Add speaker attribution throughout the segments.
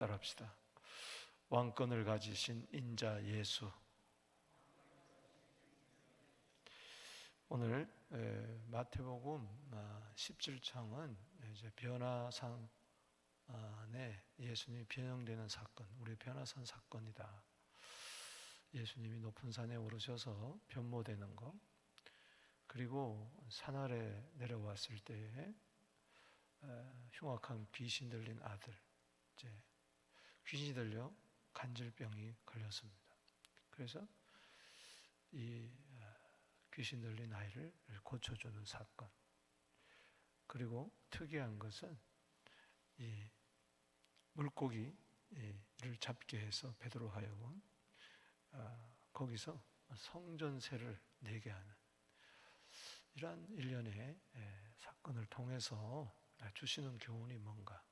Speaker 1: 따라합시다. 왕권을 가지신 인자 예수. 오늘 마태복음 17장은 이제 변화산 안에 예수님이 변형되는 사건, 우리 변화산 사건이다. 예수님이 높은 산에 오르셔서 변모되는 것, 그리고 산 아래 내려왔을 때에 흉악한 귀신 들린 아들, 이제 귀신이 들려 간질병이 걸렸습니다. 그래서 이 귀신 들린 아이를 고쳐주는 사건. 그리고 특이한 것은 이 물고기를 잡게 해서 베드로 하여금 거기서 성전세를 내게 하는 이러한 일련의 사건을 통해서 주시는 교훈이 뭔가.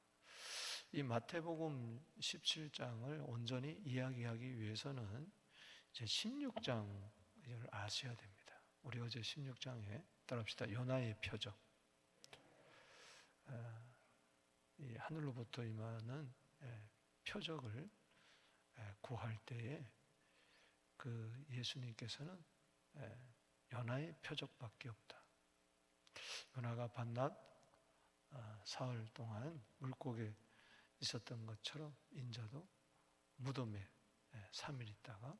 Speaker 1: 이 마태복음 17장을 온전히 이야기하기 위해서는 이제 16장을 아셔야 됩니다. 우리 어제 16장에 따라합시다. 요나의 표적. 이 하늘로부터 임하는 표적을 구할 때에 그 예수님께서는 요나의 표적밖에 없다. 요나가 밤낮 사흘 동안 물고기에 있었던 것처럼 인자도 무덤에 3일 있다가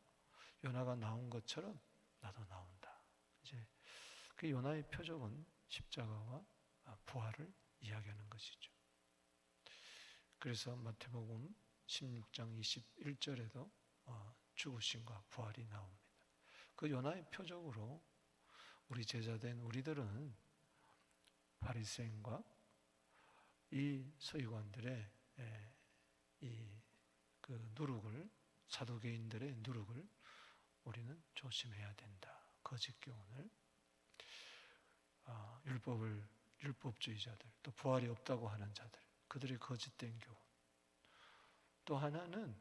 Speaker 1: 요나가 나온 것처럼 나도 나온다. 이제 그 요나의 표적은 십자가와 부활을 이야기하는 것이죠. 그래서 마태복음 16장 21절에도 죽으심과 부활이 나옵니다. 그 요나의 표적으로 우리 제자된 우리들은 바리새인과 이 서기관들의 그 누룩을, 사두개인들의 누룩을 우리는 조심해야 된다. 거짓 교훈을, 율법주의자들, 또 부활이 없다고 하는 자들, 그들의 거짓된 교훈. 또 하나는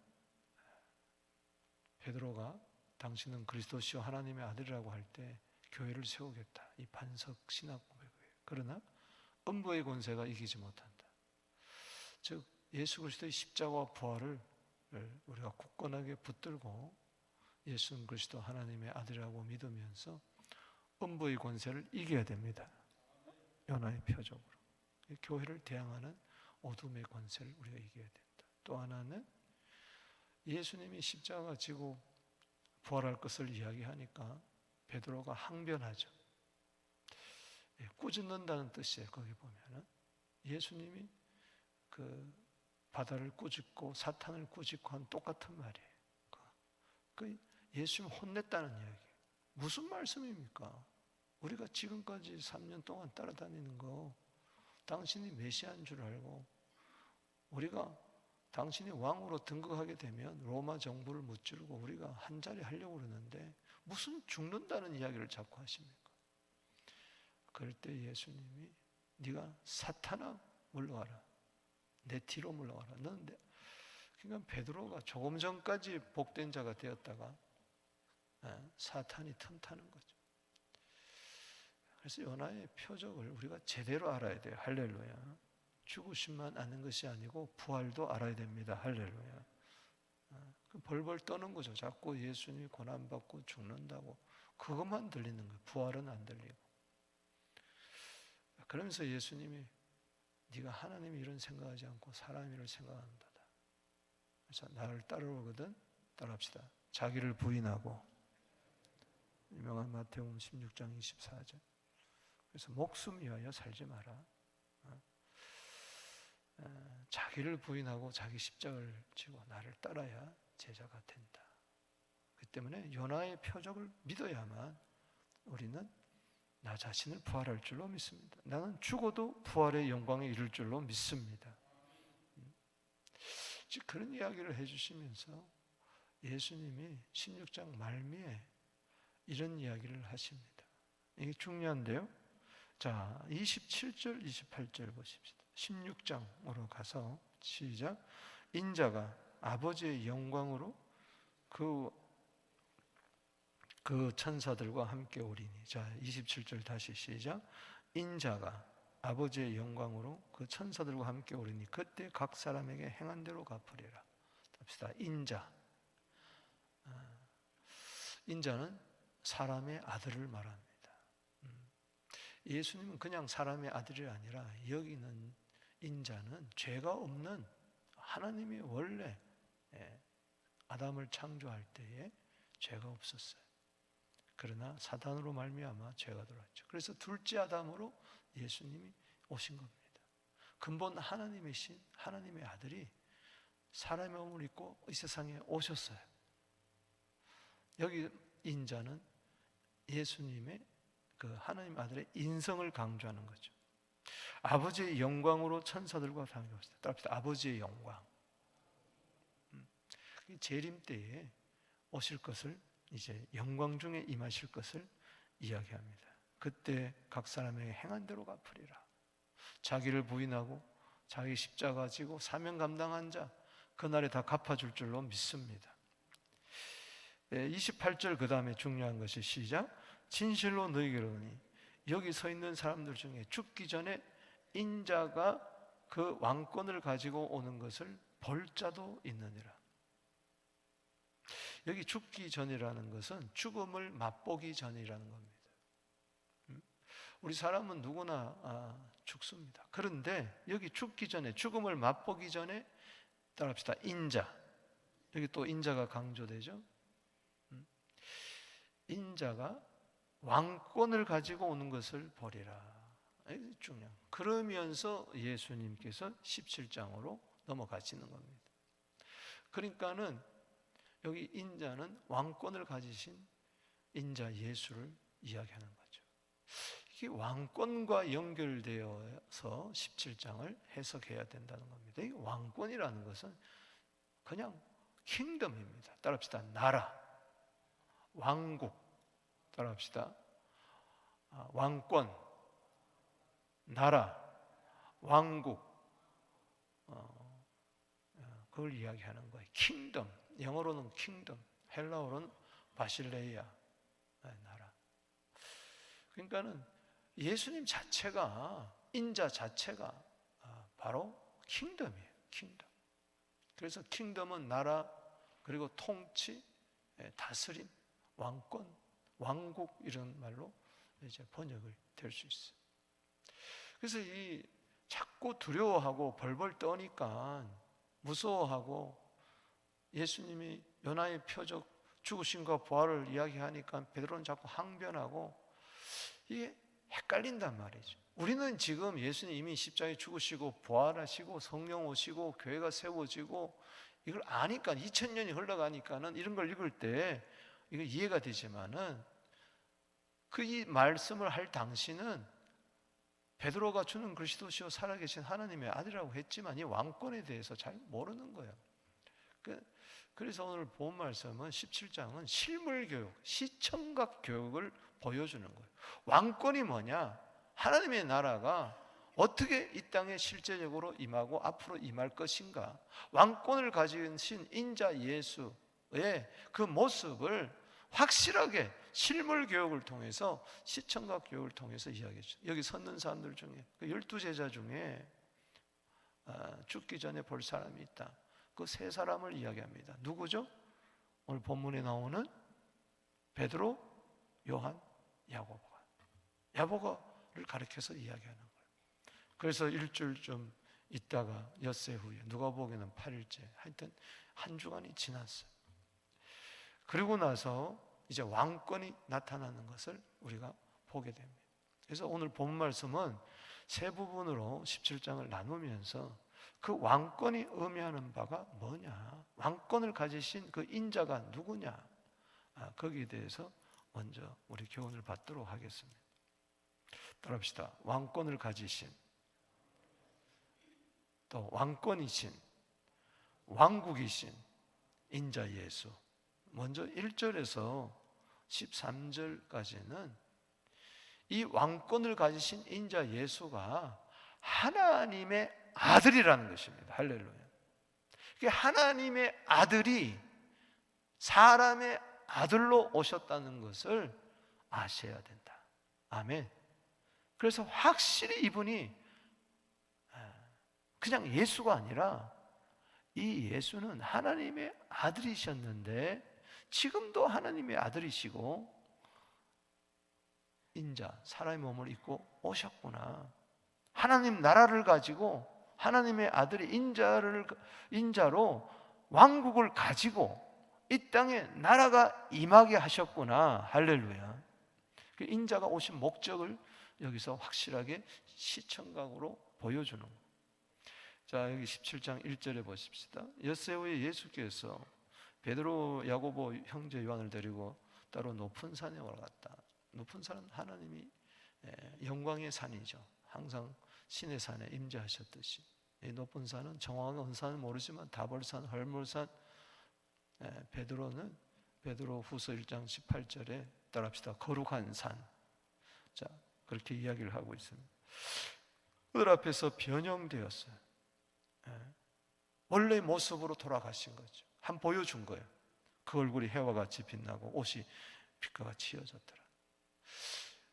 Speaker 1: 베드로가 당신은 그리스도시요 하나님의 아들이라고 할 때 교회를 세우겠다. 이 반석 신학 고백이에요. 그러나 음부의 권세가 이기지 못한다. 즉 예수 그리스도의 십자가와 부활을 우리가 굳건하게 붙들고 예수는 그리스도 하나님의 아들이라고 믿으면서 음부의 권세를 이겨야 됩니다. 요나의 표적으로 교회를 대항하는 어둠의 권세를 우리가 이겨야 된다. 또 하나는 예수님이 십자가 지고 부활할 것을 이야기하니까 베드로가 항변하죠. 꾸짖는다는 뜻이에요. 거기 보면은 예수님이 그 바다를 꾸짖고 사탄을 꾸짖고 한 똑같은 말이에요. 그 예수님 혼냈다는 이야기예요. 무슨 말씀입니까? 우리가 지금까지 3년 동안 따라다니는 거 당신이 메시아인 줄 알고 우리가 당신이 왕으로 등극하게 되면 로마 정부를 무찌르고 우리가 한 자리 하려고 그러는데 무슨 죽는다는 이야기를 자꾸 하십니까? 그럴 때 예수님이 네가 사탄아 물러와라. 내 뒤로 물러와라. 그러니까 베드로가 조금 전까지 복된 자가 되었다가 사탄이 틈타는 거죠. 그래서 요나의 표적을 우리가 제대로 알아야 돼요. 할렐루야. 죽으심만 아는 것이 아니고 부활도 알아야 됩니다. 할렐루야. 벌벌 떠는 거죠. 자꾸 예수님이 고난받고 죽는다고 그것만 들리는 거예요. 부활은 안 들리고. 그러면서 예수님이 네가 하나님이 이런 생각하지 않고 사람 일을 생각한다. 그래서 나를 따라오거든 따라합시다. 자기를 부인하고 유명한 마태복음 16장 24절. 그래서 목숨 위하여 살지 마라. 자기를 부인하고 자기 십자가를 지고 나를 따라야 제자가 된다. 그 때문에 요나의 표적을 믿어야만 우리는 나 자신을 부활할 줄로 믿습니다. 나는 죽어도 부활의 영광에 이를 줄로 믿습니다. 즉 그런 이야기를 해주시면서 예수님이 16장 말미에 이런 이야기를 하십니다. 이게 중요한데요. 자, 27절, 28절 보십시다. 16장으로 가서 시작. 인자가 아버지의 영광으로 그 천사들과 함께 오리니. 자, 27절 다시 시작. 인자가 아버지의 영광으로 그 천사들과 함께 오르니 그때 각 사람에게 행한 대로 갚으리라. 합시다. 인자. 인자는 사람의 아들을 말합니다. 예수님은 그냥 사람의 아들이 아니라 여기는 인자는 죄가 없는 하나님이 원래 아담을 창조할 때에 죄가 없었어요. 그러나 사단으로 말미암아 죄가 들어왔죠. 그래서 둘째 아담으로 예수님이 오신 겁니다. 근본 하나님이신 하나님의 아들이 사람의 몸을 입고 이 세상에 오셨어요. 여기 인자는 예수님의 그 하나님 아들의 인성을 강조하는 거죠. 아버지의 영광으로 천사들과 함께 오셨다. 따라합시다. 아버지의 영광. 재림 때에 오실 것을, 이제 영광 중에 임하실 것을 이야기합니다. 그때 각 사람에게 행한 대로 갚으리라. 자기를 부인하고 자기 십자가 지고 사명 감당한 자, 그날에 다 갚아줄 줄로 믿습니다. 28절 그 다음에 중요한 것이 시작. 진실로 너희에게로 오니, 여기 서 있는 사람들 중에 죽기 전에 인자가 그 왕권을 가지고 오는 것을 볼 자도 있느니라. 여기 죽기 전이라는 것은 죽음을 맛보기 전이라는 겁니다. 우리 사람은 누구나 죽습니다. 그런데 여기 죽기 전에, 죽음을 맛보기 전에, 따라합시다. 인자. 여기 또 인자가 강조되죠. 인자가 왕권을 가지고 오는 것을 보리라. 중요한. 그러면서 예수님께서 17장으로 넘어가시는 겁니다. 그러니까는 여기 인자는 왕권을 가지신 인자 예수를 이야기하는 거죠. 이게 왕권과 연결되어서 17장을 해석해야 된다는 겁니다. 이 왕권이라는 것은 그냥 킹덤입니다. 따라합시다. 나라, 왕국. 따라합시다. 왕권, 나라, 왕국. 그걸 이야기하는 거예요. 킹덤. 영어로는 킹덤, 헬라어로는 바실레이아, 나라. 그러니까는 예수님 자체가, 인자 자체가 바로 킹덤이에요. 킹덤. 그래서 킹덤은 나라, 그리고 통치, 다스림, 왕권, 왕국, 이런 말로 이제 번역이 될 수 있어요. 그래서 이 자꾸 두려워하고 벌벌 떠니까 무서워하고, 예수님이 요나의 표적 죽으심과 부활을 이야기하니까 베드로는 자꾸 항변하고, 이게 헷갈린단 말이죠. 우리는 지금 예수님 이미 십자가에 죽으시고 부활하시고 성령 오시고 교회가 세워지고 이걸 아니까, 2000년이 흘러가니까는 이런 걸 읽을 때 이거 이해가 되지만은, 그 이 말씀을 할 당시는 베드로가 주는 그리스도시요 살아계신 하나님의 아들이라고 했지만 이 왕권에 대해서 잘 모르는 거예요. 그래서 오늘 본 말씀은 17장은 실물교육, 시청각 교육을 보여주는 거예요. 왕권이 뭐냐? 하나님의 나라가 어떻게 이 땅에 실제적으로 임하고 앞으로 임할 것인가? 왕권을 가지신 인자 예수의 그 모습을 확실하게 실물 교육을 통해서, 시청각 교육을 통해서 이야기했죠. 여기 섰는 사람들 중에 그 12제자 중에 죽기 전에 볼 사람이 있다. 그 세 사람을 이야기합니다. 누구죠? 오늘 본문에 나오는 베드로, 요한, 야고보를 가리켜서 이야기하는 거예요. 그래서 일주일 좀 있다가 엿새 후에, 누가복음에는 8일째, 하여튼 한 주간이 지났어요. 그리고 나서 이제 왕권이 나타나는 것을 우리가 보게 됩니다. 그래서 오늘 본 말씀은 세 부분으로 17장을 나누면서 그 왕권이 의미하는 바가 뭐냐, 왕권을 가지신 그 인자가 누구냐, 거기에 대해서 먼저 우리 교훈을 받도록 하겠습니다. 따라합시다. 왕권을 가지신, 또 왕권이신, 왕국이신 인자 예수. 먼저 1절에서 13절까지는 이 왕권을 가지신 인자 예수가 하나님의 아들이라는 것입니다. 할렐루야. 하나님의 아들이 사람의 아들로 오셨다는 것을 아셔야 된다. 아멘. 그래서 확실히 이분이 그냥 예수가 아니라 이 예수는 하나님의 아들이셨는데 지금도 하나님의 아들이시고 인자, 사람의 몸을 입고 오셨구나. 하나님 나라를 가지고 하나님의 아들이 인자로 왕국을 가지고 이 땅에 나라가 임하게 하셨구나. 할렐루야. 그 인자가 오신 목적을 여기서 확실하게 시청각으로 보여주는 거예요. 자, 여기 17장 1절에 보십시다. 엿새 후에 예수께서 베드로, 야고보 형제 요한을 데리고 따로 높은 산에 올라갔다. 높은 산은 하나님이 영광의 산이죠. 항상 신의 산에 임재하셨듯이 이 높은 산은 정확한 어느 산은 모르지만 다볼산, 헐몰산, 베드로는 베드로 후서 1장 18절에 따라합시다. 거룩한 산. 자, 그렇게 이야기를 하고 있습니다. 그들 앞에서 변형되었어요. 원래 모습으로 돌아가신 거죠. 한 보여준 거예요. 그 얼굴이 해와 같이 빛나고 옷이 빛과 같이 휘어졌더라.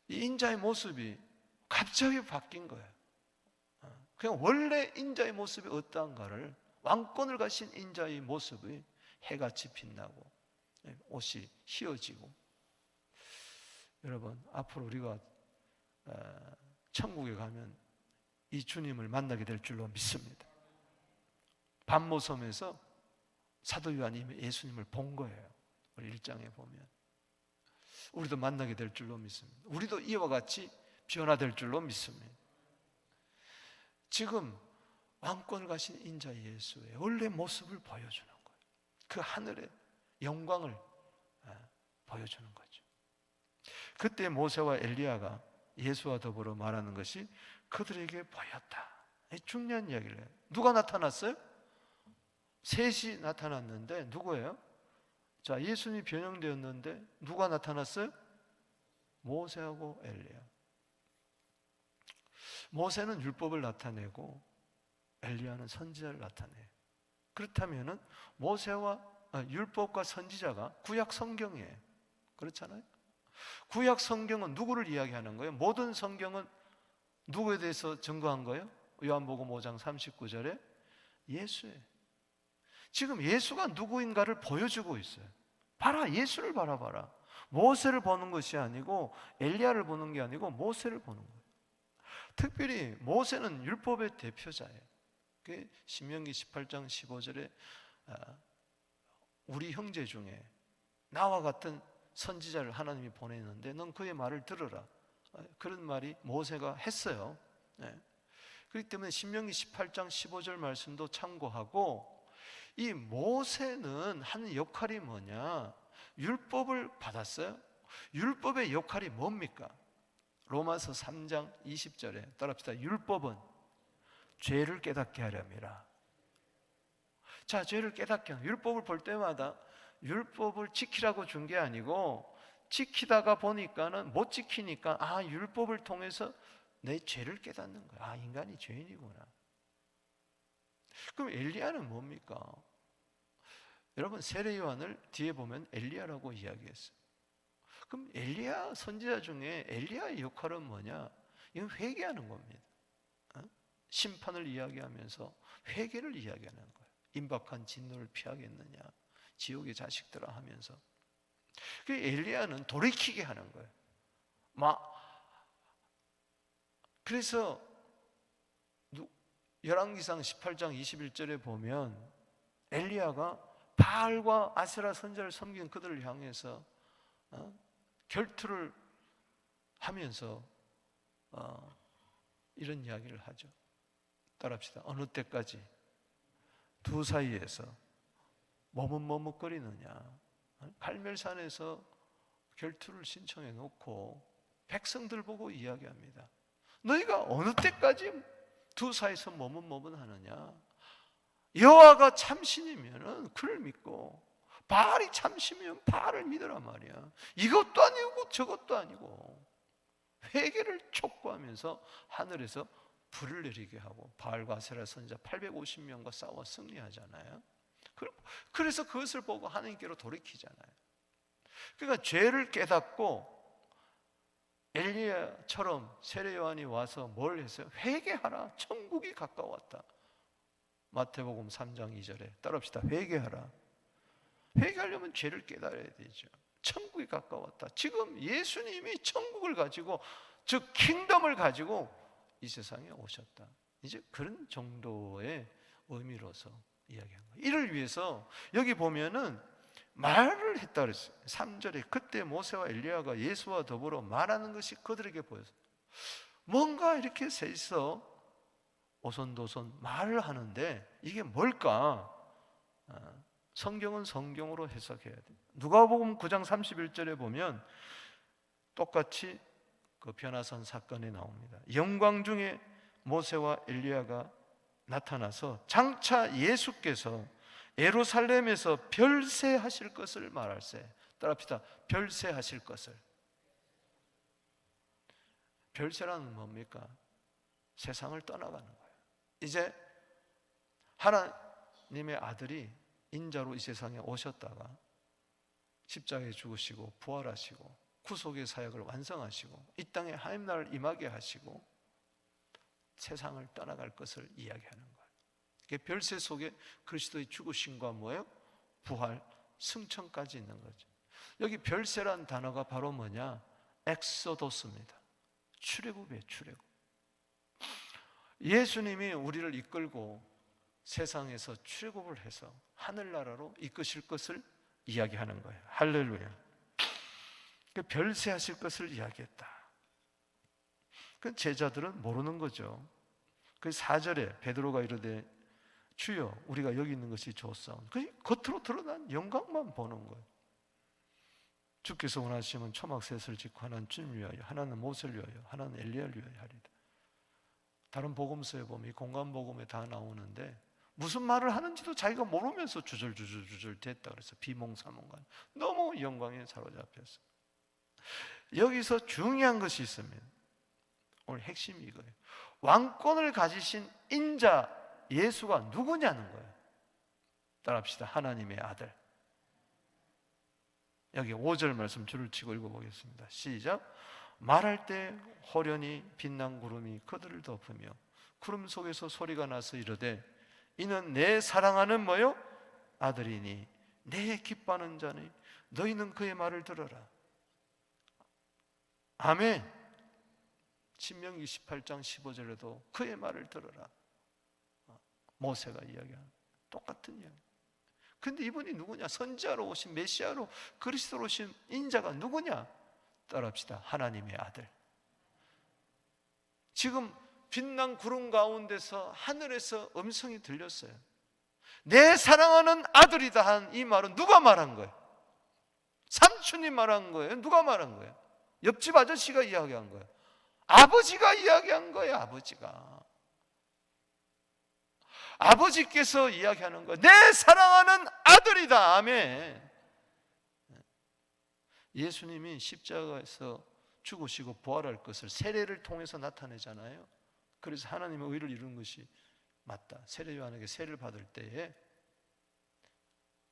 Speaker 1: 이 인자의 모습이 갑자기 바뀐 거예요. 그냥 원래 인자의 모습이 어떠한가를, 왕권을 가신 인자의 모습이 해같이 빛나고 옷이 휘어지고. 여러분, 앞으로 우리가 천국에 가면 이 주님을 만나게 될 줄로 믿습니다. 반모섬에서 사도 요한이 예수님을 본 거예요. 우리 1장에 보면 우리도 만나게 될 줄로 믿습니다. 우리도 이와 같이 변화될 줄로 믿습니다. 지금 왕권을 가신 인자 예수의 원래 모습을 보여주는 거예요. 그 하늘의 영광을 보여주는 거죠. 그때 모세와 엘리야가 예수와 더불어 말하는 것이 그들에게 보였다. 중요한 이야기를 해요. 누가 나타났어요? 셋이 나타났는데 누구예요? 자, 예수님이 변형되었는데 누가 나타났어요? 모세하고 엘리야. 모세는 율법을 나타내고 엘리야는 선지자를 나타내요. 그렇다면은 율법과 선지자가 구약 성경이에요. 그렇잖아요? 구약 성경은 누구를 이야기하는 거예요? 모든 성경은 누구에 대해서 증거한 거예요? 요한복음 5장 39절에 예수예요. 지금 예수가 누구인가를 보여주고 있어요. 봐라, 예수를 바라봐라. 모세를 보는 것이 아니고 엘리야를 보는 게 아니고 모세를 보는 거예요. 특별히 모세는 율법의 대표자예요. 신명기 18장 15절에 우리 형제 중에 나와 같은 선지자를 하나님이 보내는데 넌 그의 말을 들으라. 그런 말이 모세가 했어요. 그렇기 때문에 신명기 18장 15절 말씀도 참고하고, 이 모세는 하는 역할이 뭐냐? 율법을 받았어요. 율법의 역할이 뭡니까? 로마서 3장 20절에 따라합시다. 율법은 죄를 깨닫게 하렵니다. 자, 죄를 깨닫게 하는, 율법을 볼 때마다 율법을 지키라고 준 게 아니고 지키다가 보니까는 못 지키니까 율법을 통해서 내 죄를 깨닫는 거야. 인간이 죄인이구나. 그럼 엘리야는 뭡니까? 여러분, 세례 요한을 뒤에 보면 엘리야라고 이야기했어요. 그럼 엘리야 선지자 중에 엘리야의 역할은 뭐냐? 이건 회개하는 겁니다. 심판을 이야기하면서 회개를 이야기하는 거예요. 임박한 진노를 피하겠느냐, 지옥의 자식들아 하면서. 그 엘리야는 돌이키게 하는 거예요. 그래서 열왕기상 18장 21절에 보면 엘리야가 바알과 아세라 선지자를 섬긴 그들을 향해서 결투를 하면서 이런 이야기를 하죠. 따라합시다. 어느 때까지 두 사이에서 머뭇머뭇거리느냐. 갈멜산에서 결투를 신청해 놓고 백성들 보고 이야기합니다. 너희가 어느 때까지 두 사이에서 머뭇머뭇하느냐. 여호와가 참신이면 그를 믿고 바알이 참신이면 바알을 믿으란 말이야. 이것도 아니고 저것도 아니고 회개를 촉구하면서 하늘에서 불을 내리게 하고 바알과 아세라 선지자 850명과 싸워 승리하잖아요. 그래서 그것을 보고 하나님께로 돌이키잖아요. 그러니까 죄를 깨닫고 엘리야처럼 세례 요한이 와서 뭘 했어요? 회개하라, 천국이 가까웠다. 마태복음 3장 2절에 따라합시다. 회개하라. 회개하려면 죄를 깨달아야 되죠. 천국이 가까웠다. 지금 예수님이 천국을 가지고, 즉 킹덤을 가지고 이 세상에 오셨다. 이제 그런 정도의 의미로서 이야기한 거예요. 이를 위해서 여기 보면은 말을 했다 그랬어요. 3절에 그때 모세와 엘리야가 예수와 더불어 말하는 것이 그들에게 보였어요. 뭔가 이렇게 셋이서 오손도손 말을 하는데 이게 뭘까? 성경은 성경으로 해석해야 돼요. 누가복음 9장 31절에 보면 똑같이 그 변화산 사건이 나옵니다. 영광 중에 모세와 엘리야가 나타나서 장차 예수께서 예루살렘에서 별세하실 것을 말할세. 따라합시다. 별세하실 것을. 별세라는 뭡니까? 세상을 떠나가는 거예요. 이제 하나님의 아들이 인자로 이 세상에 오셨다가 십자가에 죽으시고 부활하시고 구속의 사역을 완성하시고 이 땅에 하나님 나라를 임하게 하시고 세상을 떠나갈 것을 이야기하는 거예요. 별세 속에 그리스도의 죽으심과 뭐예요? 부활, 승천까지 있는 거죠. 여기 별세란 단어가 바로 뭐냐? 엑소도스입니다. 출애굽이에요. 출애굽. 예수님이 우리를 이끌고 세상에서 출애굽을 해서 하늘나라로 이끄실 것을 이야기하는 거예요. 할렐루야. 별세하실 것을 이야기했다. 그 제자들은 모르는 거죠. 그 4절에 베드로가 이르되 주여 우리가 여기 있는 것이 좋사오니 그 겉으로 드러난 영광만 보는 거예요. 주께서 원하시면 초막셋을 짓고 하나는 주님을 위하여 하나는 모세를 위하여 하나는 엘리야를 위하여 하리다. 다른 복음서에 보면 이 공간 복음에 다 나오는데 무슨 말을 하는지도 자기가 모르면서 주절주절 됐다 그래서 비몽사몽간 너무 영광에 사로잡혔어. 여기서 중요한 것이 있습니다. 오늘 핵심이 이거예요. 왕권을 가지신 인자 예수가 누구냐는 거예요. 따라합시다. 하나님의 아들. 여기 5절 말씀 줄을 치고 읽어보겠습니다. 시작. 말할 때 호련히 빛난 구름이 그들을 덮으며 구름 속에서 소리가 나서 이르되 이는 내 사랑하는 뭐요? 아들이니 내 기뻐하는 자니 너희는 그의 말을 들어라. 아멘. 신명기 18장 15절에도 그의 말을 들어라. 모세가 이야기하는 똑같은 이야기. 근데 이분이 누구냐? 선지자로 오신 메시아로 그리스도로 오신 인자가 누구냐? 따라합시다. 하나님의 아들. 지금 빛난 구름 가운데서 하늘에서 음성이 들렸어요. 내 사랑하는 아들이다 한 이 말은 누가 말한 거예요? 삼촌이 말한 거예요? 누가 말한 거예요? 옆집 아저씨가 이야기한 거예요? 아버지가 이야기한 거예요. 아버지께서 이야기하는 거예요. 내 사랑하는 아들이다. 아멘. 예수님이 십자가에서 죽으시고 부활할 것을 세례를 통해서 나타내잖아요. 그래서 하나님의 의를 이루는 것이 맞다. 세례 요한에게 세례를 받을 때에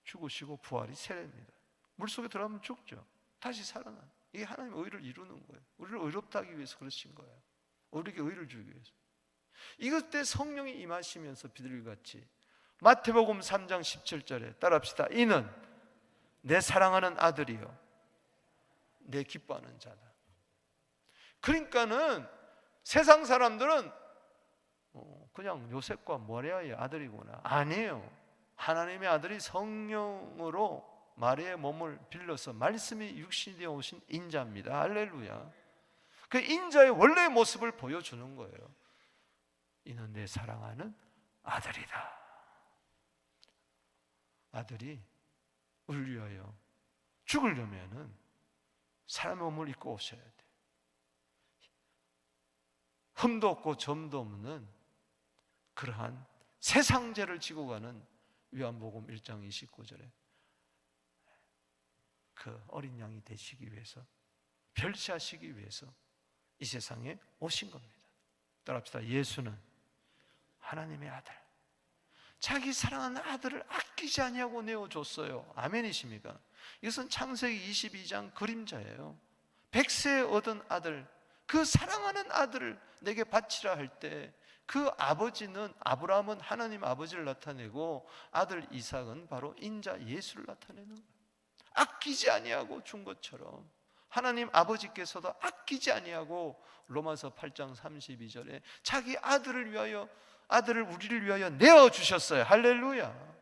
Speaker 1: 죽으시고 부활이 세례입니다. 물속에 들어가면 죽죠. 다시 살아나. 이게 하나님의 의를 이루는 거예요. 우리를 의롭다 하기 위해서 그러신 거예요. 우리에게 의를 주기 위해서. 이것 때 성령이 임하시면서 비둘기같이 마태복음 3장 17절에 따라합시다. 이는 내 사랑하는 아들이요 내 기뻐하는 자다. 그러니까는 세상 사람들은 그냥 요셉과 마리아의 아들이구나. 아니에요. 하나님의 아들이 성령으로 마리아의 몸을 빌려서 말씀이 육신이 되어 오신 인자입니다. 할렐루야. 그 인자의 원래의 모습을 보여주는 거예요. 이는 내 사랑하는 아들이다. 아들이 우리를 위하여 죽으려면은 사람의 몸을 입고 오셔야 돼. 흠도 없고 점도 없는 그러한 세상 죄를 지고 가는 요한복음 1장 29절에 그 어린 양이 되시기 위해서 별세하시기 위해서 이 세상에 오신 겁니다. 따라합시다. 예수는 하나님의 아들, 자기 사랑하는 아들을 아끼지 아니하고 내어줬어요. 아멘이십니까? 이것은 창세기 22장 그림자예요. 100세 얻은 아들, 그 사랑하는 아들을 내게 바치라 할 때 그 아버지는, 아브라함은 하나님 아버지를 나타내고 아들 이삭은 바로 인자 예수를 나타내는 거예요. 아끼지 아니하고 준 것처럼 하나님 아버지께서도 아끼지 아니하고 로마서 8장 32절에 자기 아들을 위하여, 아들을 우리를 위하여 내어주셨어요. 할렐루야.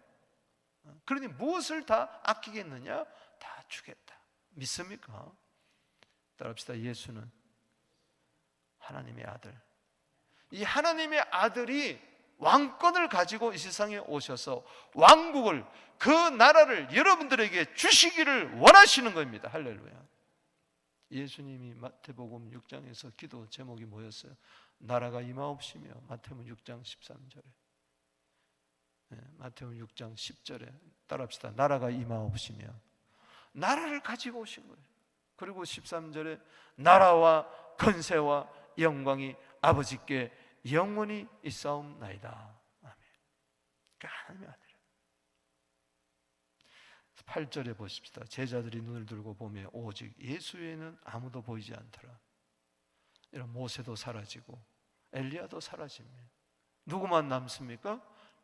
Speaker 1: 그러니 무엇을 다 아끼겠느냐? 다 주겠다. 믿습니까? 따라합시다. 예수는 하나님의 아들. 이 하나님의 아들이 왕권을 가지고 이 세상에 오셔서 왕국을, 그 나라를 여러분들에게 주시기를 원하시는 겁니다. 할렐루야. 예수님이 마태복음 6장에서 기도 제목이 뭐였어요? 나라가 임하옵시며. 마태복음 6장 13절에, 마태복음 6장 10절에 따라합시다. 나라가 임하옵시며. 나라를 가지고 오신 거예요. 그리고 13절에 나라와 권세와 영광이 아버지께 영원히 있사옵나이다. 아멘. 그러니까 하나님의 아들. 8절에 보십시다. 제자들이 눈을 들고 보며 오직 예수 외에는 아무도 보이지 않더라. 이런 모세도 사라지고 엘리야도 사라집니다. 누구만 남습니까?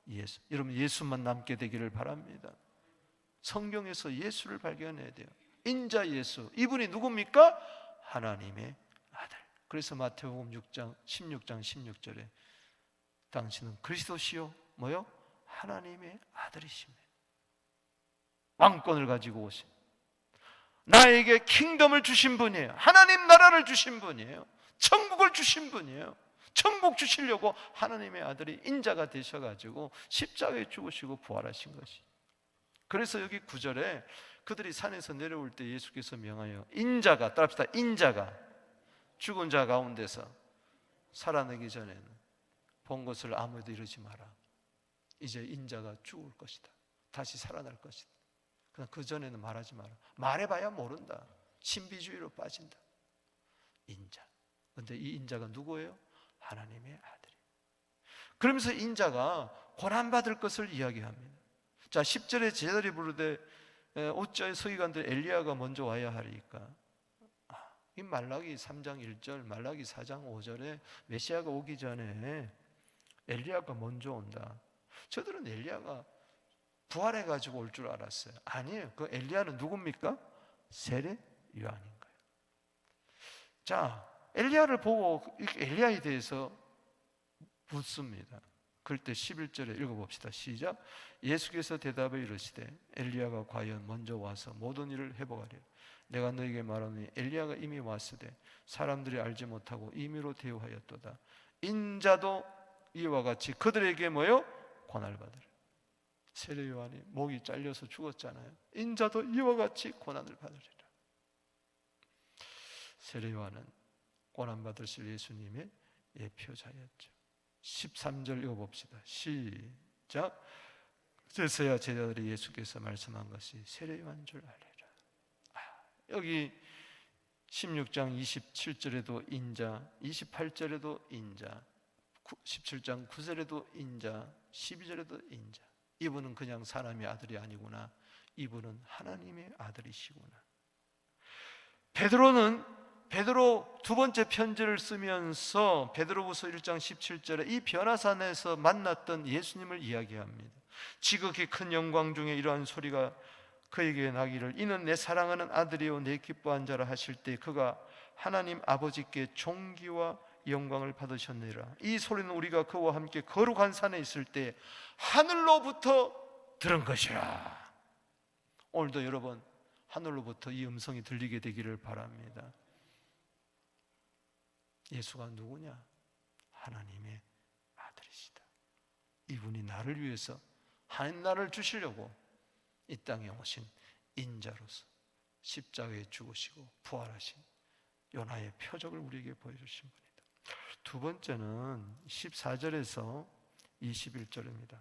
Speaker 1: 예수. 여러분 예수만 남게 되기를 바랍니다. 성경에서 예수를 발견해야 돼요. 인자 예수. 이분이 누굽니까? 하나님의 아들. 그래서 마태복음 6장 16절에 당신은 그리스도시요 뭐요? 하나님의 아들이십니다. 왕권을 가지고 오신, 나에게 킹덤을 주신 분이에요. 하나님 나라를 주신 분이에요. 천국을 주신 분이에요. 천국 주시려고 하나님의 아들이 인자가 되셔가지고 십자가에 죽으시고 부활하신 것이. 그래서 여기 9절에 그들이 산에서 내려올 때 예수께서 명하여 인자가, 따라합시다. 인자가 죽은 자 가운데서 살아나기 전에는 본 것을 아무에도 이르지 마라. 이제 인자가 죽을 것이다. 다시 살아날 것이다. 그러나 그 전에는 말하지 마라. 말해봐야 모른다. 신비주의로 빠진다. 인자. 그런데 이 인자가 누구예요? 하나님의 아들이. 그러면서 인자가 고난받을 것을 이야기합니다. 자, 10절에 제자들이 부르되 어찌하여 서기관들 엘리야가 먼저 와야 하리까? 이 말라기 3장 1절, 말라기 4장 5절에 메시아가 오기 전에 엘리야가 먼저 온다. 저들은 엘리야가 부활해가지고 올 줄 알았어요. 아니에요. 그 엘리야는 누굽니까? 세례 요한인 거예요. 자, 엘리야를 보고 엘리야에 대해서 묻습니다. 그럴 때 11절에 읽어봅시다. 시작. 예수께서 대답해 이르시되 엘리야가 과연 먼저 와서 모든 일을 회복하리라. 내가 너에게 말하노니 엘리야가 이미 왔으되 사람들이 알지 못하고 임의로 대우하였도다. 인자도 이와 같이 그들에게 뭐요? 고난을 받으리라. 세례 요한이 목이 잘려서 죽었잖아요. 인자도 이와 같이 고난을 받으리라. 세례 요한은 고난 받으실 예수님의 예표자였죠. 13절 읽어봅시다. 시작. 그래서야 제자들이 예수께서 말씀한 것이 세례 요한인 줄 알리라. 여기 16장 27절에도 인자, 28절에도 인자, 17장 9절에도 인자, 12절에도 인자. 이분은 그냥 사람의 아들이 아니구나. 이분은 하나님의 아들이시구나. 베드로 두 번째 편지를 쓰면서 베드로후서 1장 17절에 이 변화산에서 만났던 예수님을 이야기합니다. 지극히 큰 영광 중에 이러한 소리가 그에게 나기를 이는 내 사랑하는 아들이요 내 기뻐한 자라 하실 때 그가 하나님 아버지께 존귀와 영광을 받으셨느니라. 이 소리는 우리가 그와 함께 거룩한 산에 있을 때 하늘로부터 들은 것이라. 오늘도 여러분 하늘로부터 이 음성이 들리게 되기를 바랍니다. 예수가 누구냐? 하나님의 아들이시다. 이분이 나를 위해서 한 나라를 주시려고 이 땅에 오신 인자로서 십자가에 죽으시고 부활하신 요나의 표적을 우리에게 보여주신 분이다. 두 번째는 14절에서 21절입니다.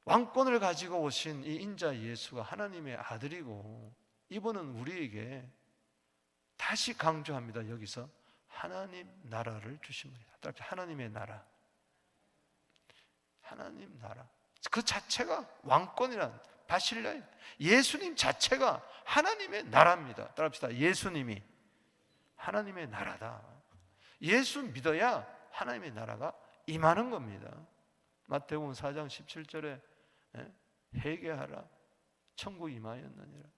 Speaker 1: 왕권을 가지고 오신 이 인자 예수가 하나님의 아들이고 이분은 우리에게 다시 강조합니다. 여기서 하나님 나라를 주신 분이다. 하나님의 나라. 하나님 나라. 그 자체가 왕권이란 바실레. 예수님 자체가 하나님의 나라입니다. 따라합시다. 예수님이 하나님의 나라다. 예수 믿어야 하나님의 나라가 임하는 겁니다. 마태복음 4장 17절에 회개하라 천국이 임하였느니라.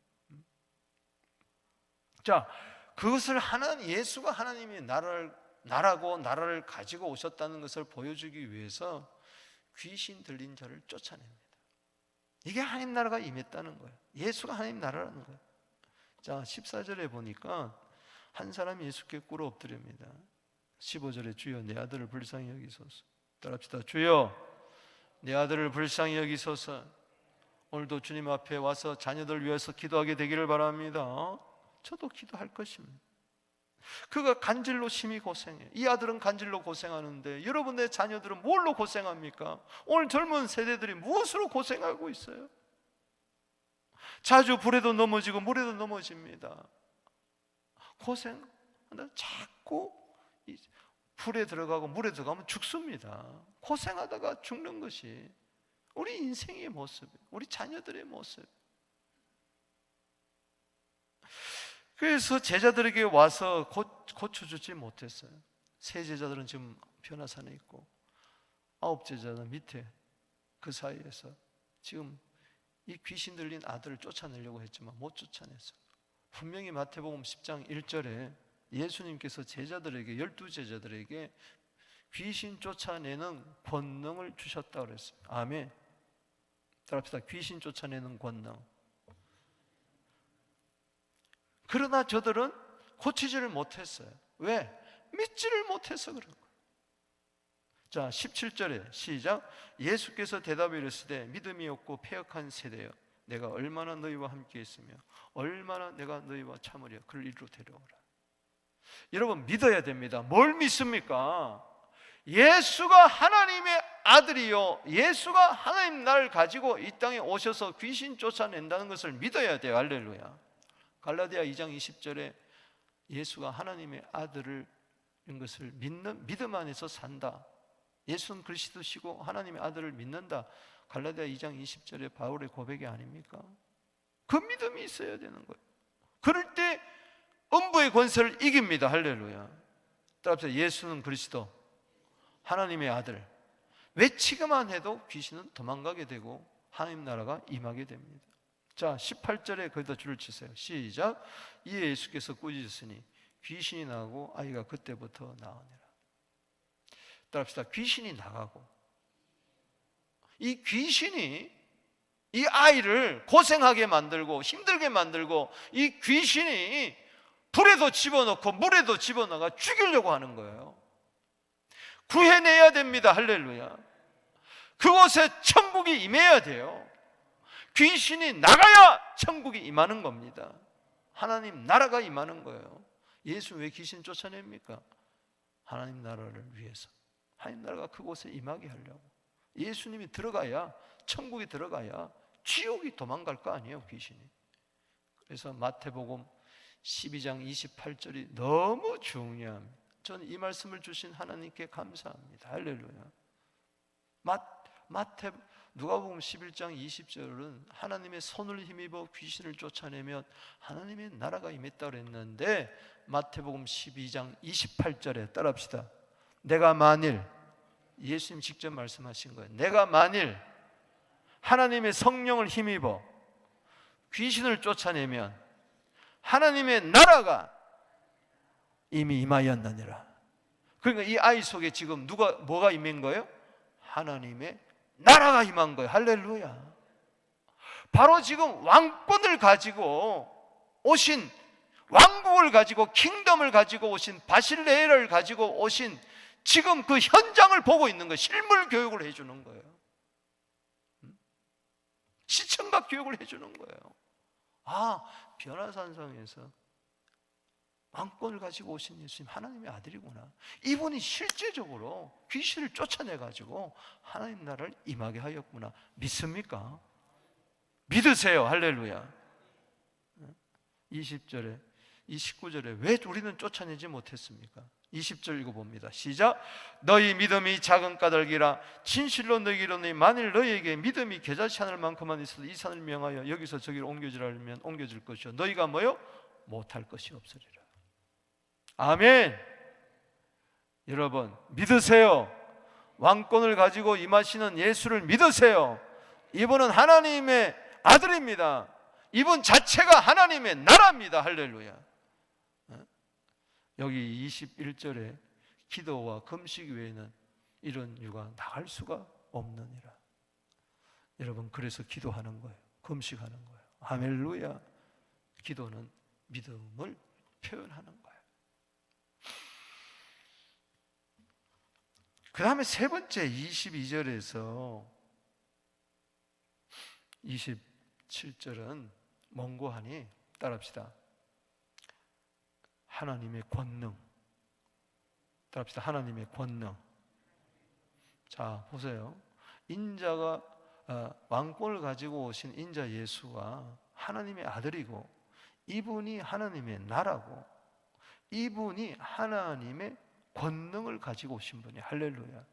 Speaker 1: 자, 그것을 예수가 하나님의 나라를 가지고 오셨다는 것을 보여주기 위해서 귀신 들린 자를 쫓아냅니다. 이게 하나님 나라가 임했다는 거예요. 예수가 하나님 나라라는 거예요. 자, 14절에 보니까 한 사람이 예수께 꿇어 엎드립니다. 15절에 주여 내 아들을 불쌍히 여기소서. 따라합시다. 주여 내 아들을 불쌍히 여기소서. 오늘도 주님 앞에 와서 자녀들 위해서 기도하게 되기를 바랍니다. 저도 기도할 것입니다. 그가 간질로 심히 고생해. 이 아들은 간질로 고생하는데 여러분의 자녀들은 뭘로 고생합니까? 오늘 젊은 세대들이 무엇으로 고생하고 있어요? 자주 불에도 넘어지고 물에도 넘어집니다. 고생한다. 자꾸 불에 들어가고 물에 들어가면 죽습니다. 고생하다가 죽는 것이 우리 인생의 모습, 우리 자녀들의 모습. 그래서 제자들에게 와서 고쳐주지 못했어요. 세 제자들은 지금 변화산에 있고 9 제자는 밑에 그 사이에서 지금 이 귀신 들린 아들을 쫓아내려고 했지만 못 쫓아냈어요. 분명히 마태복음 10장 1절에 예수님께서 제자들에게 12제자들에게 귀신 쫓아내는 권능을 주셨다고 그랬어요. 아멘. 따라합시다. 귀신 쫓아내는 권능. 그러나 저들은 고치지를 못했어요. 왜? 믿지를 못해서 그런 거예요. 자, 17절에 시작. 예수께서 대답해 이르시되 믿음이 없고 패역한 세대여 내가 얼마나 너희와 함께 있으며 얼마나 내가 너희와 참으려 그를 이리로 데려오라. 여러분 믿어야 됩니다. 뭘 믿습니까? 예수가 하나님의 아들이요 예수가 하나님 나라를 가지고 이 땅에 오셔서 귀신 쫓아낸다는 것을 믿어야 돼요. 할렐루야. 갈라디아 2장 20절에 예수가 하나님의 아들을 이런 것을 믿는 믿음 안에서 산다. 예수는 그리스도시고 하나님의 아들을 믿는다. 갈라디아 2장 20절에 바울의 고백이 아닙니까? 그 믿음이 있어야 되는 거예요. 그럴 때 음부의 권세를 이깁니다. 할렐루야. 따라서 예수는 그리스도 하나님의 아들 외치기만 해도 귀신은 도망가게 되고 하나님 나라가 임하게 됩니다. 자, 18절에 거기다 줄을 치세요. 시작. 이에 예수께서 꾸짖으시니 귀신이 나가고 아이가 그때부터 나으니라. 따라합시다. 귀신이 나가고 이 귀신이 이 아이를 고생하게 만들고 힘들게 만들고 이 귀신이 불에도 집어넣고 물에도 집어넣어 죽이려고 하는 거예요. 구해내야 됩니다. 할렐루야. 그곳에 천국이 임해야 돼요. 귀신이 나가야 천국이 임하는 겁니다. 하나님 나라가 임하는 거예요. 예수 왜 귀신 쫓아냅니까? 하나님 나라를 위해서. 하나님 나라가 그곳에 임하게 하려고. 예수님이 들어가야 천국이 들어가야 지옥이 도망갈 거 아니에요, 귀신이. 그래서 마태복음 12장 28절이 너무 중요합니다. 저는 이 말씀을 주신 하나님께 감사합니다. 할렐루야. 누가복음 11장 20절은 하나님의 손을 힘입어 귀신을 쫓아내면 하나님의 나라가 임했다고 했는데 마태복음 12장 28절에 따라합시다. 내가 만일 예수님 직접 말씀하신 거예요. 내가 만일 하나님의 성령을 힘입어 귀신을 쫓아내면 하나님의 나라가 이미 임하였느니라. 그러니까 이 아이 속에 지금 뭐가 임한 거예요? 하나님의 나라가 임한 거예요. 할렐루야. 바로 지금 왕권을 가지고 오신, 왕국을 가지고 킹덤을 가지고 오신, 바실레를 가지고 오신 지금 그 현장을 보고 있는 거예요. 실물 교육을 해주는 거예요. 시청각 교육을 해주는 거예요. 아, 변화산성에서 왕권을 가지고 오신 예수님 하나님의 아들이구나. 이분이 실제적으로 귀신을 쫓아내가지고 하나님 나라를 임하게 하였구나. 믿습니까? 믿으세요. 할렐루야. 20절에 이 19절에 왜 우리는 쫓아내지 못했습니까? 20절 읽어봅니다. 시작. 너희 믿음이 작은 까닭이라 진실로 너희에게 이르노니 만일 너희에게 믿음이 겨자씨 하늘 만큼만 있어도 이 산을 명하여 여기서 저기로 옮겨지라면 옮겨질 것이요 너희가 뭐요? 못할 것이 없으리라. 아멘. 여러분 믿으세요. 왕권을 가지고 임하시는 예수를 믿으세요. 이분은 하나님의 아들입니다. 이분 자체가 하나님의 나라입니다. 할렐루야. 여기 21절에 기도와 금식 외에는 이런 유가 나갈 수가 없느니라. 여러분 그래서 기도하는 거예요. 금식하는 거예요. 할렐루야. 기도는 믿음을 표현하는 거예요. 그 다음에 세 번째 22절에서 27절은 몽고하니 따라합시다. 하나님의 권능. 따라합시다. 하나님의 권능. 자 보세요. 인자가 왕권을 가지고 오신 인자 예수가 하나님의 아들이고 이분이 하나님의 나라고 이분이 하나님의 권능을 가지고 오신 분이에요. 할렐루야.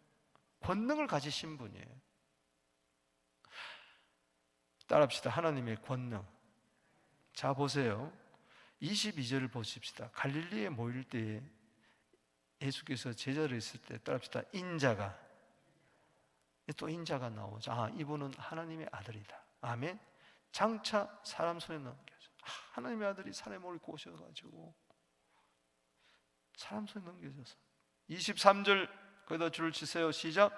Speaker 1: 권능을 가지신 분이에요. 따라합시다. 하나님의 권능. 자 보세요. 22절을 보십시다. 갈릴리에 모일 때에 예수께서 제자를 했을 때 따라합시다. 인자가 또 인자가 나오죠. 아 이분은 하나님의 아들이다. 아멘. 장차 사람 손에 넘겨져. 하나님의 아들이 사람의 몸을 꼬셔가지고 사람 손에 넘겨져서 23절 거기다 줄을 치세요. 시작.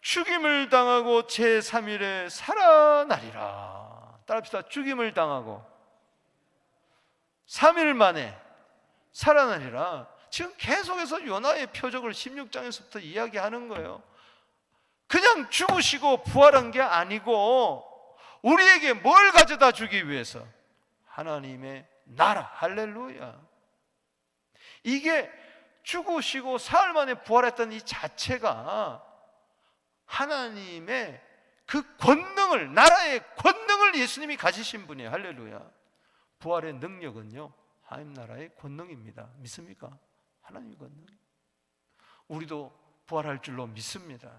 Speaker 1: 죽임을 당하고 제3일에 살아나리라. 따라합시다. 죽임을 당하고 3일 만에 살아나리라. 지금 계속해서 요나의 표적을 16장에서부터 이야기하는 거예요. 그냥 죽으시고 부활한 게 아니고 우리에게 뭘 가져다 주기 위해서 하나님의 나라. 할렐루야. 이게 죽으시고 사흘 만에 부활했던 이 자체가 하나님의 그 권능을, 나라의 권능을 예수님이 가지신 분이에요. 할렐루야. 부활의 능력은요 하나님 나라의 권능입니다. 믿습니까? 하나님의 권능. 우리도 부활할 줄로 믿습니다.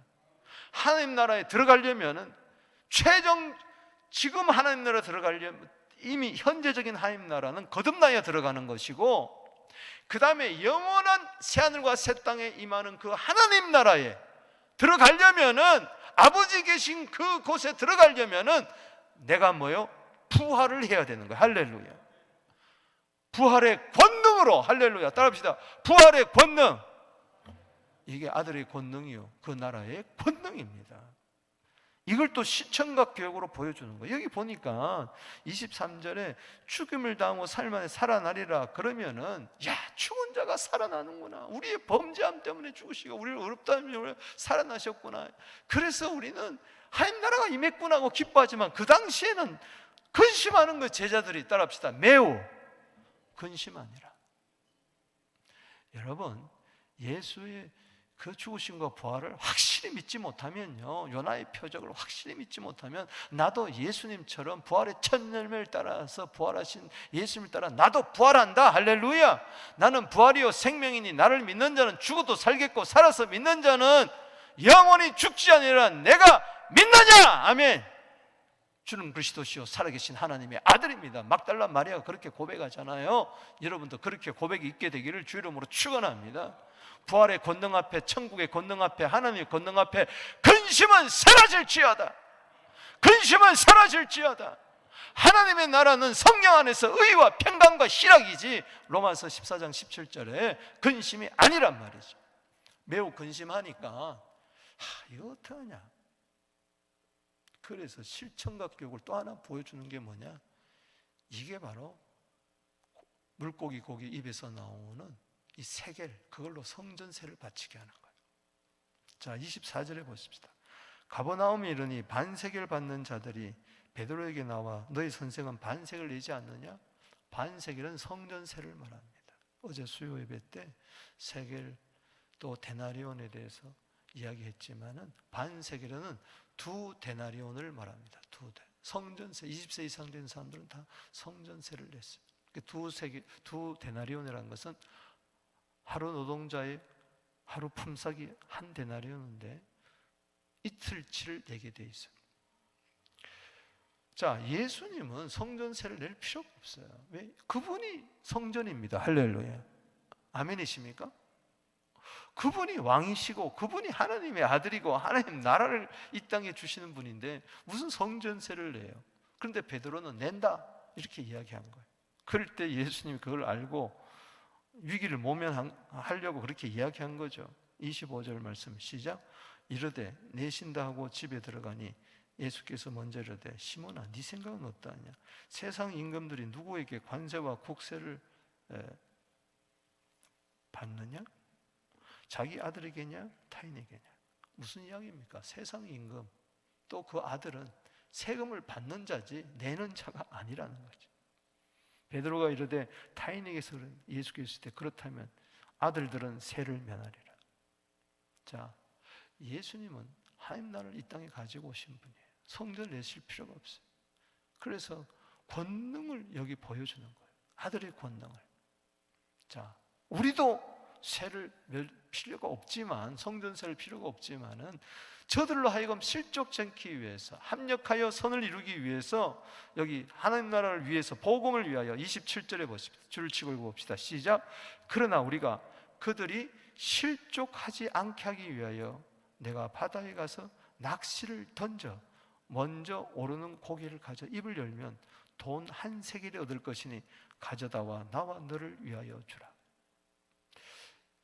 Speaker 1: 하나님 나라에 들어가려면은 지금 하나님 나라에 들어가려면 이미 현재적인 하나님 나라는 거듭나야 들어가는 것이고 그 다음에 영원한 새하늘과 새 땅에 임하는 그 하나님 나라에 들어가려면은 아버지 계신 그곳에 들어가려면은 내가 뭐요? 부활을 해야 되는 거예요. 할렐루야. 부활의 권능으로. 할렐루야. 따라합시다. 부활의 권능. 이게 아들의 권능이요 그 나라의 권능입니다. 이걸 또 시청각 교육으로 보여주는 거예요. 여기 보니까 23절에 죽임을 당하고 3일 만에 살아나리라 그러면은 야 죽은 자가 살아나는구나. 우리의 범죄함 때문에 죽으시고 우리를 어렵다면 살아나셨구나. 그래서 우리는 하나님 나라가 임했구나 하고 기뻐하지만 그 당시에는 근심하는 거 제자들이 따라합시다. 매우 근심하니라. 여러분 예수의 그 죽으심과 부활을 확실히 믿지 못하면요 요나의 표적을 확실히 믿지 못하면 나도 예수님처럼 부활의 첫 열매를 따라서 부활하신 예수님을 따라 나도 부활한다. 할렐루야. 나는 부활이요 생명이니 나를 믿는 자는 죽어도 살겠고 살아서 믿는 자는 영원히 죽지 아니라 내가 믿느냐. 아멘. 주는 그리스도시요 살아계신 하나님의 아들입니다. 막달라 마리아가 그렇게 고백하잖아요. 여러분도 그렇게 고백이 있게 되기를 주 이름으로 축원합니다. 부활의 권능 앞에, 천국의 권능 앞에, 하나님의 권능 앞에 근심은 사라질지어다. 근심은 사라질지어다. 하나님의 나라는 성령 안에서 의와 평강과 희락이지 로마서 14장 17절에 근심이 아니란 말이죠. 매우 근심하니까 이거 어떡하냐. 그래서 실천각 교육을 또 하나 보여주는 게 뭐냐, 이게 바로 물고기 고기 입에서 나오는 이 세겔, 그걸로 성전세를 바치게 하는 거예요. 자 24절에 보십시다. 가버나움에 이르니 반세겔 받는 자들이 베드로에게 나와 너희 선생은 반세겔 내지 않느냐? 반세겔은 성전세를 말합니다. 어제 수요 예배 때 세겔 또 데나리온에 대해서 이야기했지만은 반세겔은 2데나리온을 말합니다. 2대. 성전세, 20세 이상 된 사람들은 다 성전세를 냈습니다. 2데나리온이라는 것은 하루 노동자의 하루 품삯이 한 데나리온인데 이틀치를 내게 돼 있어요. 자, 예수님은 성전세를 낼 필요가 없어요. 왜? 그분이 성전입니다. 할렐루야. 아멘이십니까? 그분이 왕이시고 그분이 하나님의 아들이고 하나님 나라를 이 땅에 주시는 분인데 무슨 성전세를 내요? 그런데 베드로는 낸다 이렇게 이야기한 거예요. 그럴 때 예수님이 그걸 알고 위기를 모면하려고 그렇게 이야기한 거죠. 25절 말씀 시작. 이르되 내신다 하고 집에 들어가니 예수께서 먼저 이르되 시몬아 네 생각은 어떠하냐? 세상 임금들이 누구에게 관세와 국세를 받느냐? 자기 아들에게냐 타인에게냐? 무슨 이야기입니까? 세상 임금 또 그 아들은 세금을 받는 자지 내는 자가 아니라는 거죠. 베드로가 이르되 타인에게서 예수께서 이르시되 그렇다면 아들들은 세를 면하리라. 자, 예수님은 하나님 나라를 이 땅에 가지고 오신 분이에요. 성전을 내실 필요가 없어요. 그래서 권능을 여기 보여주는 거예요. 아들의 권능을. 자, 우리도 세를 낼 필요가 없지만, 성전세를 필요가 없지만은 저들로 하여금 실족쟁기 위해서, 합력하여 선을 이루기 위해서, 여기 하나님 나라를 위해서, 복음을 위하여 27절에 보십시오. 줄을 치고 읽어봅시다. 시작. 그러나 우리가 그들이 실족하지 않게 하기 위하여 내가 바다에 가서 낚시를 던져 먼저 오르는 고기를 가져 입을 열면 돈 한 세겔을 얻을 것이니 가져다와 나와 너를 위하여 주라.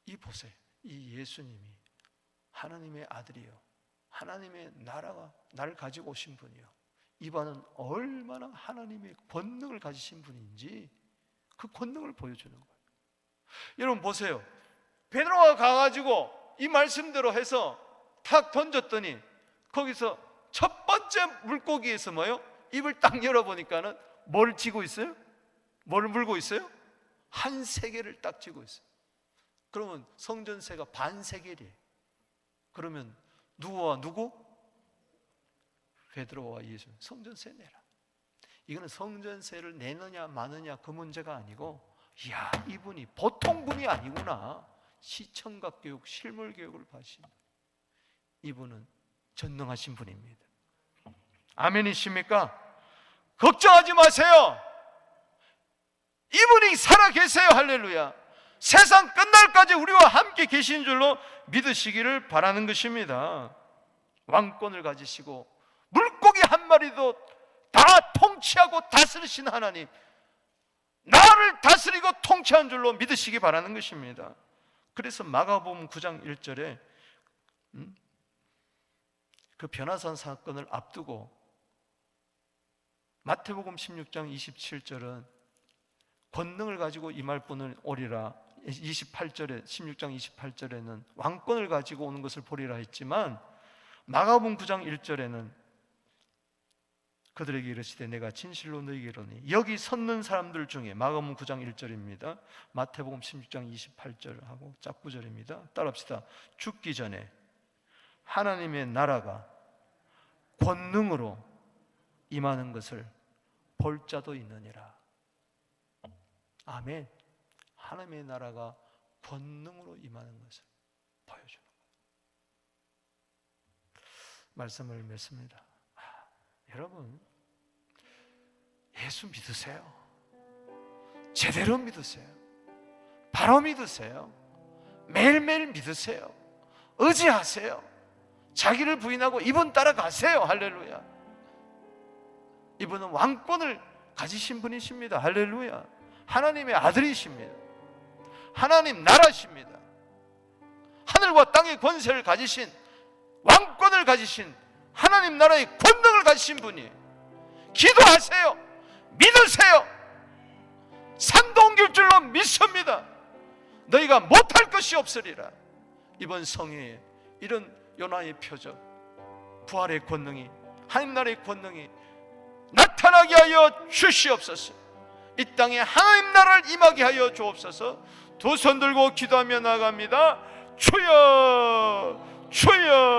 Speaker 1: 이 보세요. 이 예수님이 하나님의 아들이요, 하나님의 나라가 나를 가지고 오신 분이요, 이분은 얼마나 하나님의 권능을 가지신 분인지 그 권능을 보여주는 거예요. 여러분 보세요. 베드로가 가가지고 이 말씀대로 해서 탁 던졌더니 거기서 첫 번째 물고기에서 뭐요? 입을 딱 열어보니까는 뭘 쥐고 있어요? 뭘 물고 있어요? 한 세겔을 딱 쥐고 있어요. 그러면 성전세가 반 세겔이에요. 그러면 누구와 누구? 베드로와 예수. 성전세 내라. 이거는 성전세를 내느냐 마느냐 그 문제가 아니고, 이야 이분이 보통 분이 아니구나. 시청각 교육, 실물 교육을 받으신 이분은 전능하신 분입니다. 아멘이십니까? 걱정하지 마세요. 이분이 살아 계세요. 할렐루야. 세상 끝날까지 우리와 함께 계신 줄로 믿으시기를 바라는 것입니다. 왕권을 가지시고 물고기 한 마리도 다 통치하고 다스리신 하나님, 나를 다스리고 통치한 줄로 믿으시기 바라는 것입니다. 그래서 마가복음 9장 1절에 그 변화산 사건을 앞두고 마태복음 16장 27절은 권능을 가지고 임할 분을 오리라, 28절에 16장 28절에는 왕권을 가지고 오는 것을 보리라 했지만, 마가복음 9장 1절에는 그들에게 이르시되 내가 진실로 너희에게 이르노니, 여기 섰는 사람들 중에, 마가복음 9장 1절입니다. 마태복음 16장 28절하고 짝 9절입니다. 따라합시다. 죽기 전에 하나님의 나라가 권능으로 임하는 것을 볼 자도 있느니라. 아멘. 하나님의 나라가 권능으로 임하는 것을 보여주는 거예요. 말씀을 맺습니다. 여러분, 예수 믿으세요. 제대로 믿으세요. 바로 믿으세요. 매일매일 믿으세요. 의지하세요. 자기를 부인하고 이분 따라가세요. 할렐루야. 이분은 왕권을 가지신 분이십니다. 할렐루야. 하나님의 아들이십니다. 하나님 나라십니다. 하늘과 땅의 권세를 가지신, 왕권을 가지신, 하나님 나라의 권능을 가지신 분이에요. 기도하세요. 믿으세요. 산도 옮길 줄로 믿습니다. 너희가 못할 것이 없으리라. 이번 성회에 이런 요나의 표적, 부활의 권능이, 하나님 나라의 권능이 나타나게 하여 주시옵소서. 이 땅에 하나님 나라를 임하게 하여 주옵소서. 두 손 들고 기도하며 나아갑니다. 주여, 주여.